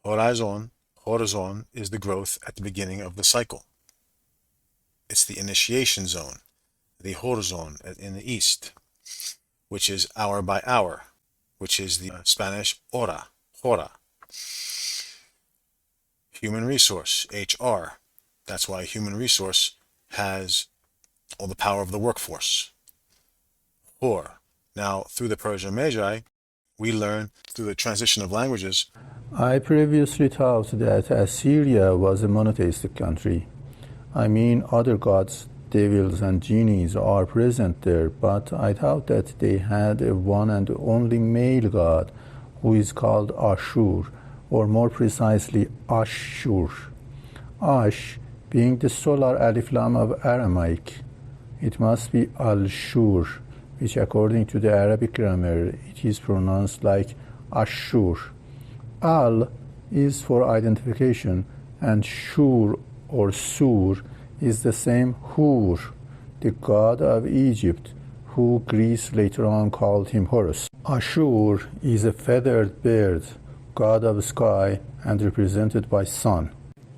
Horizon is the growth at the beginning of the cycle. It's the initiation zone, the horizon in the east, which is hour by hour, which is the Spanish hora. Human resource, HR. That's why human resource has all the power of the workforce. Hor. Now, through the Persian Magi, we learn through the transition of languages. I previously thought that Assyria was a monotheistic country. I mean, other gods, devils, and genies are present there, but I thought that they had a one and only male god who is called Ashur, or more precisely Ashur. Ash being the solar alif lam of Aramaic. It must be Al-Shur, which according to the Arabic grammar, it is pronounced like Ashur. Al is for identification, and Shur or Sur is the same Hur, the god of Egypt, who Greece later on called him Horus. Ashur is a feathered bird, god of sky, and represented by sun.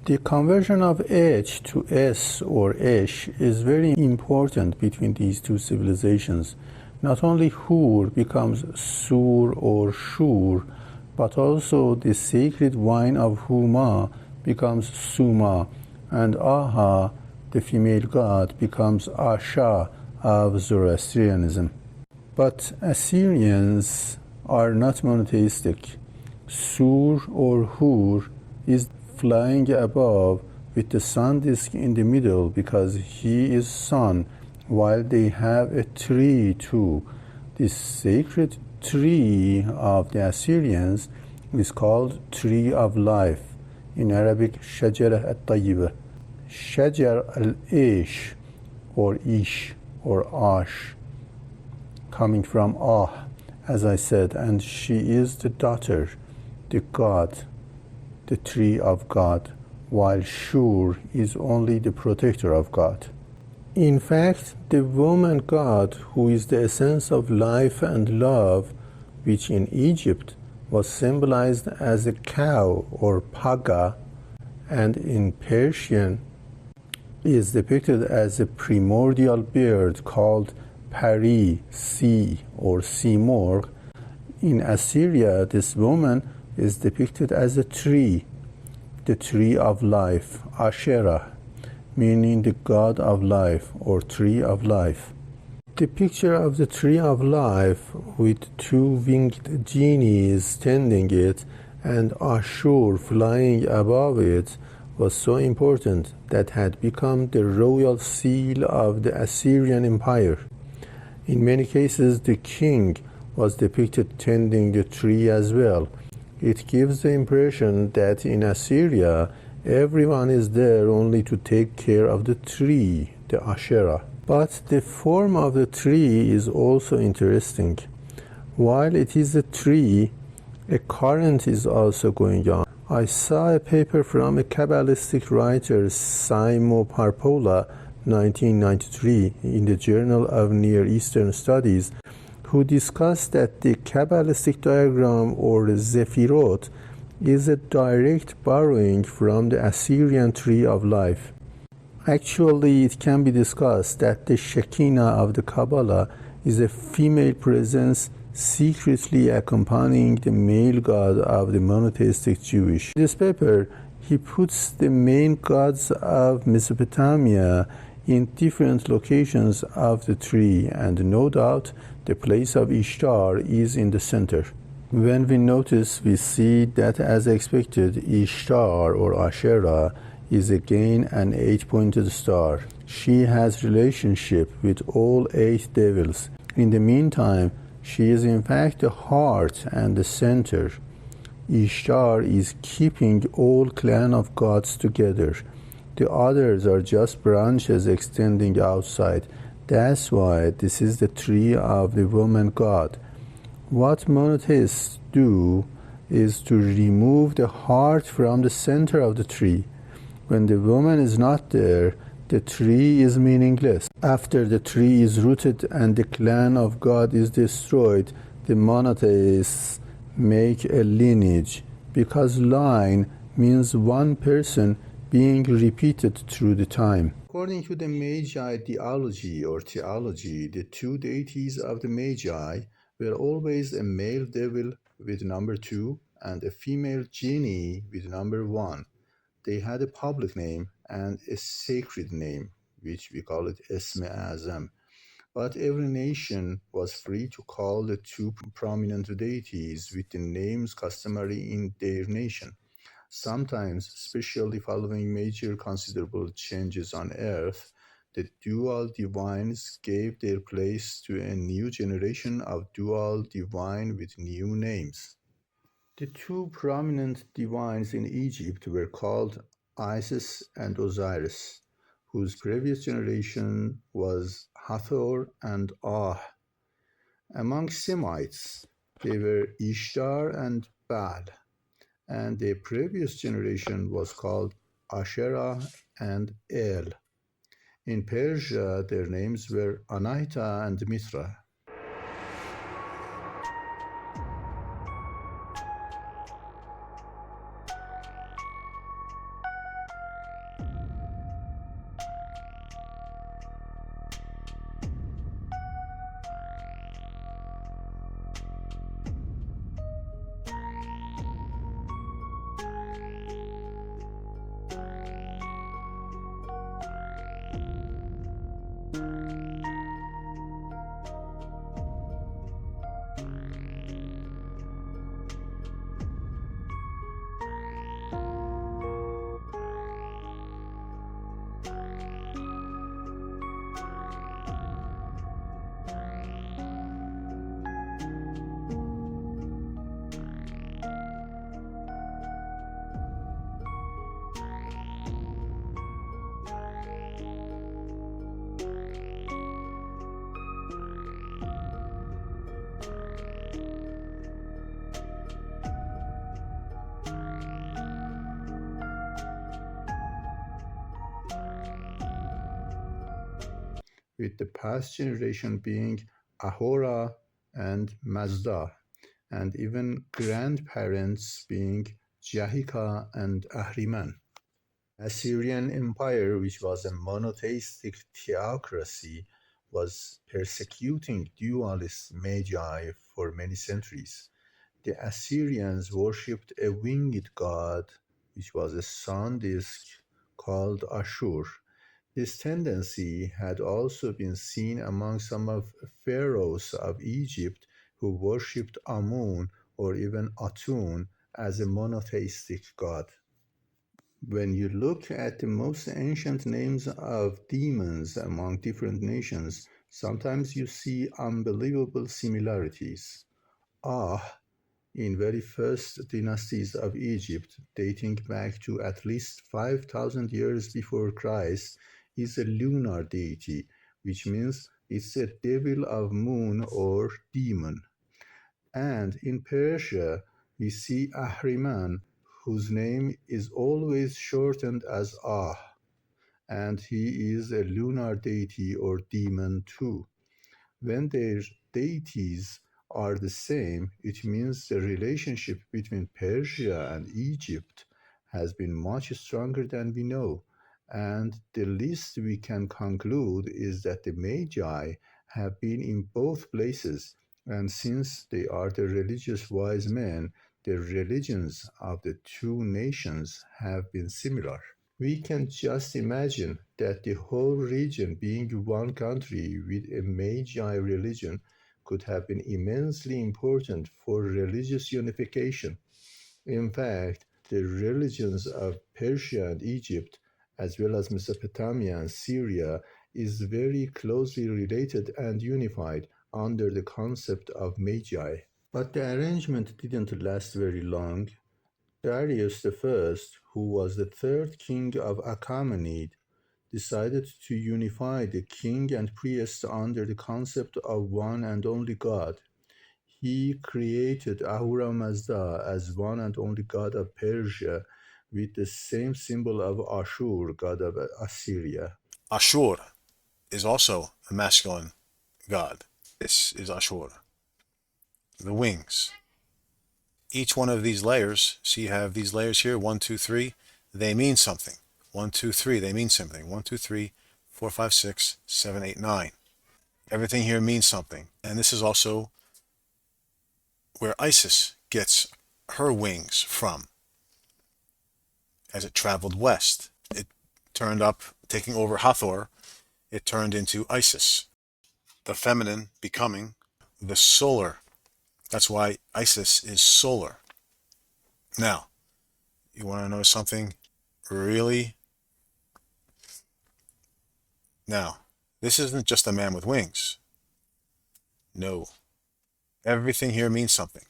The conversion of H to S or Esh is very important between these two civilizations. Not only Hur becomes Sur or Shur, but also the sacred wine of Huma becomes Suma, and Aha, the female god, becomes Asha of Zoroastrianism. But Assyrians are not monotheistic. Sur or Hur is flying above with the sun disk in the middle because he is sun, while they have a tree too. This sacred tree of the Assyrians is called Tree of Life. In Arabic, Shajarah al-Tayyibah. Shajar al-Ish or Ish or Ash, coming from Ah, as I said, and she is the daughter, the god, the tree of God, while Shur is only the protector of God. In fact, the woman god, who is the essence of life and love, which in Egypt was symbolized as a cow or paga, and in Persian is depicted as a primordial bird called Pari, sea or Simorg. In Assyria, this woman is depicted as a tree, the tree of life, Asherah, meaning the god of life or tree of life. The picture of the tree of life with two winged genies tending it and Ashur flying above it was so important that had become the royal seal of the Assyrian Empire. In many cases, the king was depicted tending the tree as well. It gives the impression that in Assyria, everyone is there only to take care of the tree, the Asherah. But the form of the tree is also interesting. While it is a tree, a current is also going on. I saw a paper from a Kabbalistic writer, Saimo Parpola, 1993, in the Journal of Near Eastern Studies, who discussed that the Kabbalistic diagram or Zephirot is a direct borrowing from the Assyrian tree of life. Actually, it can be discussed that the Shekinah of the Kabbalah is a female presence secretly accompanying the male god of the monotheistic Jewish. In this paper, he puts the main gods of Mesopotamia in different locations of the tree, and no doubt the place of Ishtar is in the center. When we notice, we see that as expected, Ishtar or Asherah is again an 8-pointed star. She has relationship with all 8 devils. In the meantime, she is in fact the heart and the center. Ishtar is keeping all clan of gods together. The others are just branches extending outside. That's why this is the tree of the woman god. What monotheists do is to remove the heart from the center of the tree. When the woman is not there, the tree is meaningless. After the tree is rooted and the clan of God is destroyed, the monotheists make a lineage, because line means one person being repeated through the time. According to the Magi theology, the two deities of the Magi were always a male devil with number 2 and a female genie with number 1. They had a public name and a sacred name, which we call it Esme Azam. But every nation was free to call the two prominent deities with the names customary in their nation. Sometimes, especially following major considerable changes on Earth, the dual divines gave their place to a new generation of dual divine with new names. The two prominent divines in Egypt were called Isis and Osiris, whose previous generation was Hathor and Ah. Among Semites, they were Ishtar and Baal, and their previous generation was called Asherah and El. In Persia, their names were Anaita and Mithra. With the past generation being Ahura and Mazda, and even grandparents being Jahika and Ahriman. Assyrian Empire, which was a monotheistic theocracy, was persecuting dualist magi for many centuries. The Assyrians worshipped a winged god, which was a sun disk called Ashur. This tendency had also been seen among some of pharaohs of Egypt who worshipped Amun or even Atun as a monotheistic god. When you look at the most ancient names of demons among different nations, sometimes you see unbelievable similarities. Ah, in very first dynasties of Egypt, dating back to at least 5,000 years before Christ, is a lunar deity, which means it's a devil of moon or demon. And in Persia, we see Ahriman, whose name is always shortened as Ah, and he is a lunar deity or demon too. When their deities are the same, it means the relationship between Persia and Egypt has been much stronger than we know, and the least we can conclude is that the Magi have been in both places, and since they are the religious wise men, the religions of the two nations have been similar. We can just imagine that the whole region being one country with a Magi religion could have been immensely important for religious unification. In fact, the religions of Persia and Egypt, as well as Mesopotamia and Syria, is very closely related and unified under the concept of Magi. But the arrangement didn't last very long. Darius the First, who was the third king of Achaemenid, decided to unify the king and priest under the concept of one and only God. He created Ahura Mazda as one and only god of Persia with the same symbol of Ashur, god of Assyria. Ashur is also a masculine god. This is Ashur. The wings. each one of these layers, see you have these layers here, 1, 2, 3, they mean something. 1, 2, 3, they mean something. 1, 2, 3, 4, 5, 6, 7, 8, 9. Everything here means something. And this is also where Isis gets her wings from. As it traveled west, it turned up, taking over Hathor, it turned into Isis, the feminine becoming the solar. That's why Isis is solar. Now, you want to know something really? Now, this isn't just a man with wings. No. Everything here means something.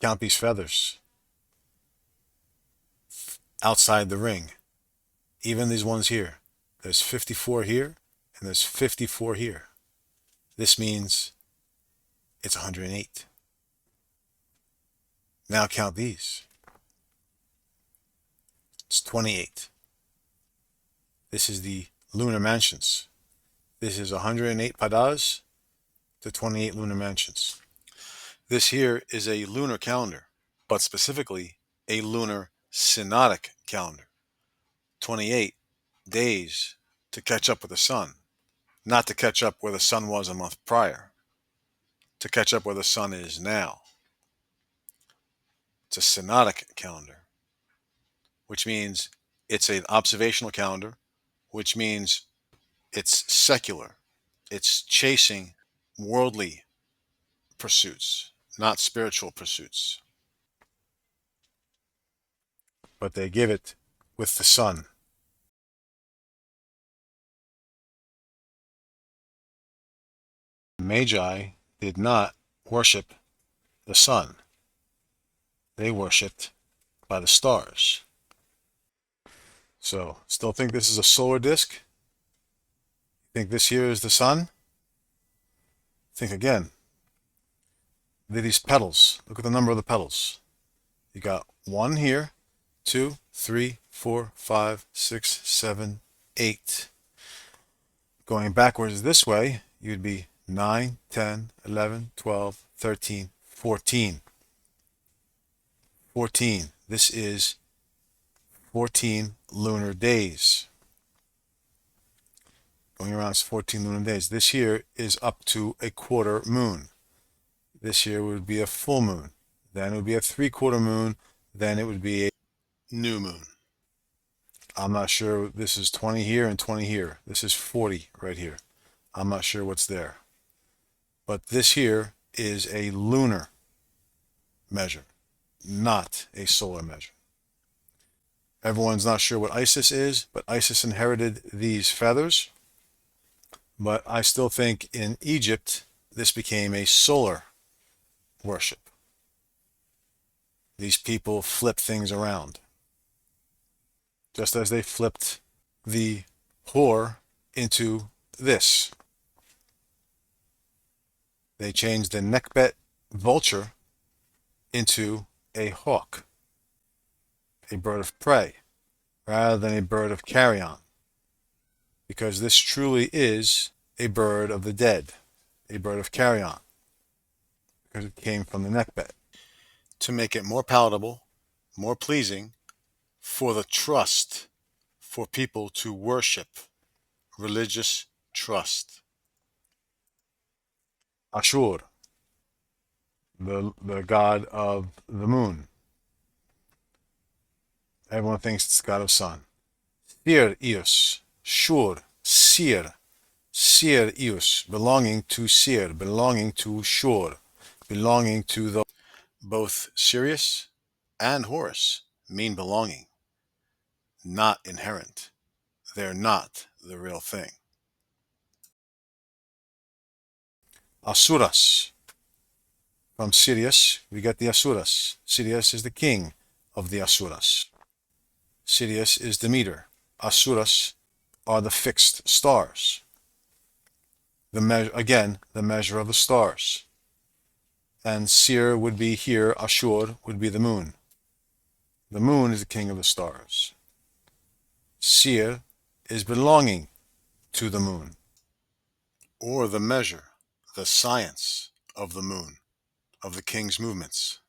Count these feathers outside the ring. Even these ones here. There's 54 here, and there's 54 here. This means it's 108. Now count these. It's 28. This is the lunar mansions. This is 108 padas to 28 lunar mansions. This here is a lunar calendar, but specifically a lunar synodic calendar. 28 days to catch up with the sun, not to catch up where the sun was a month prior, to catch up where the sun is now. It's a synodic calendar, which means it's an observational calendar, which means it's secular. It's chasing worldly pursuits, not spiritual pursuits. But they give it with the sun. The Magi did not worship the sun. They worshipped by the stars. So, still think this is a solar disk? Think this here is the sun? Think again. Look at these petals. Look at the number of the petals. You got 1 here, 2, 3, 4, 5, 6, 7, 8. Going backwards this way, you'd be 9, 10, 11, 12, 13, 14. 14. This is 14 lunar days. Going around is 14 lunar days. This here is up to a quarter moon. This here would be a full moon. Then it would be a 3/4 moon. Then it would be a new moon. I'm not sure. This is 20 here and 20 here. This is 40 right here. I'm not sure what's there. But this here is a lunar measure, not a solar measure. Everyone's not sure what Isis is, but Isis inherited these feathers. But I still think in Egypt, this became a solar worship. These people flip things around. Just as they flipped the whore into this. They changed the neckbet vulture into a hawk, a bird of prey, rather than a bird of carrion. Because this truly is a bird of the dead, a bird of carrion, because it came from the neckbet. To make it more palatable, more pleasing, for the trust, for people to worship, religious trust. Ashur, the god of the moon. Everyone thinks it's the god of sun. Sirius, Shur, Sirius, belonging to Sir, belonging to Shur, belonging to the... Both Sirius and Horus mean belonging, not inherent. They're not the real thing. Asuras. From Sirius, we get the Asuras. Sirius is the king of the Asuras. Sirius is the meter. Asuras are the fixed stars. Again, the measure of the stars. And Sir would be here, Ashur would be the moon. The moon is the king of the stars. Sir is belonging to the moon, or the measure, the science of the moon, of the king's movements.